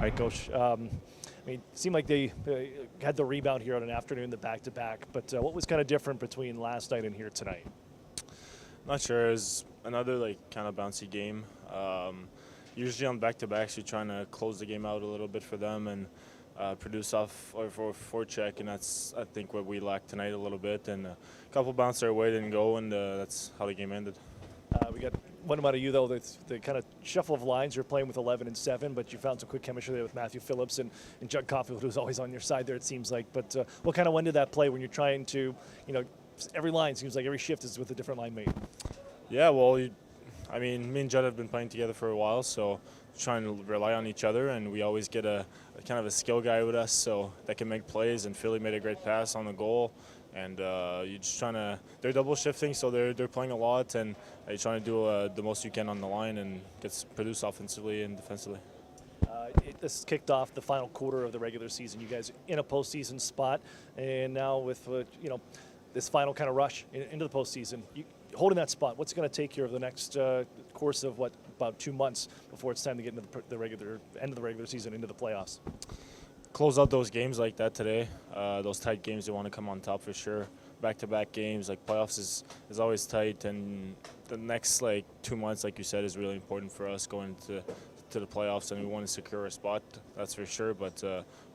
right, Coach. I mean, it seemed like they had the rebound here on an afternoon, the back-to-back. But what was kind of different between last night and here tonight? Not sure. It was another kind of bouncy game. Usually on back-to-backs, you're trying to close the game out a little bit for them and produce off or for check, and that's I think what we lacked tonight a little bit. And a couple bounced our way, didn't go, and that's how the game ended. We got one about you though. The kind of shuffle of lines. You're playing with 11 and 7, but you found some quick chemistry there with Matthew Phillips and Judd Caulfield, who's always on your side there. It seems like. But what kind of when did that play when you're trying to, every line seems like every shift is with a different line mate. Yeah, well, I mean, me and Judd have been playing together for a while, so trying to rely on each other, and we always get a kind of a skill guy with us, so that can make plays. And Philly made a great pass on the goal, and you're just trying to. They're double shifting, so they're playing a lot, and you're trying to do the most you can on the line and produce offensively and defensively. This kicked off the final quarter of the regular season. You guys in a postseason spot, and now with this final kind of rush into the postseason, holding that spot. What's it going to take here over the next course of about 2 months before it's time to get into the regular end of the regular season into the playoffs? Close out those games like that today. Those tight games, they want to come on top for sure. Back-to-back games, like playoffs is always tight, and the next 2 months, like you said, is really important for us going to the playoffs, and we want to secure a spot, that's for sure. But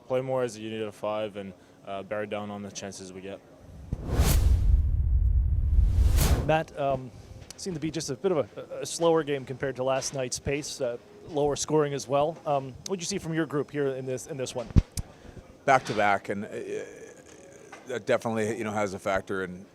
play more as a unit of 5 and bear down on the chances we get. Matt, seemed to be just a bit of a slower game compared to last night's pace, lower scoring as well. What did you see from your group here in this one? Back to back, and that definitely has a factor in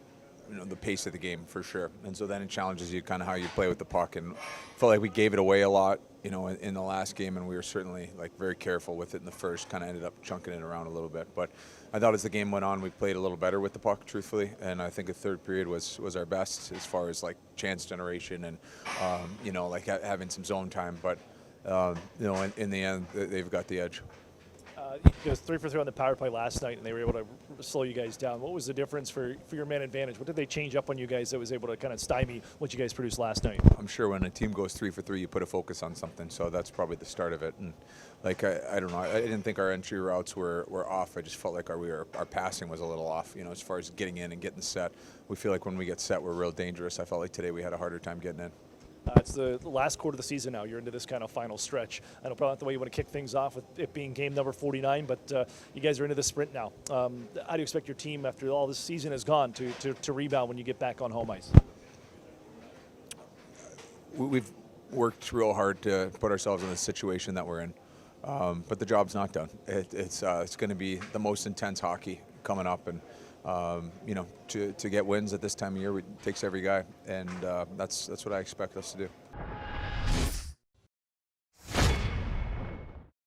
the pace of the game for sure. And so then it challenges you kind of how you play with the puck. And felt like we gave it away a lot, in the last game, and we were certainly very careful with it in the first. Kind of ended up chunking it around a little bit, but I thought as the game went on, we played a little better with the puck, truthfully. And I think the third period was our best as far as chance generation and having some zone time. But in the end, they've got the edge. It was 3 for 3 on the power play last night, and they were able to slow you guys down. What was the difference for your man advantage? What did they change up on you guys that was able to kind of stymie what you guys produced last night? I'm sure when a team goes 3 for 3, you put a focus on something. So that's probably the start of it. And I don't know. I didn't think our entry routes were off. I just felt like our passing was a little off. As far as getting in and getting set. We feel like when we get set, we're real dangerous. I felt like today we had a harder time getting in. It's the last quarter of the season now. You're into this kind of final stretch. I know probably not the way you want to kick things off with it being game number 49, but you guys are into the sprint now. How do you expect your team, after all this season has gone, to rebound when you get back on home ice? We've worked real hard to put ourselves in the situation that we're in, but the job's not done. It's going to be the most intense hockey coming up, and to get wins at this time of year, it takes every guy, and that's what I expect us to do.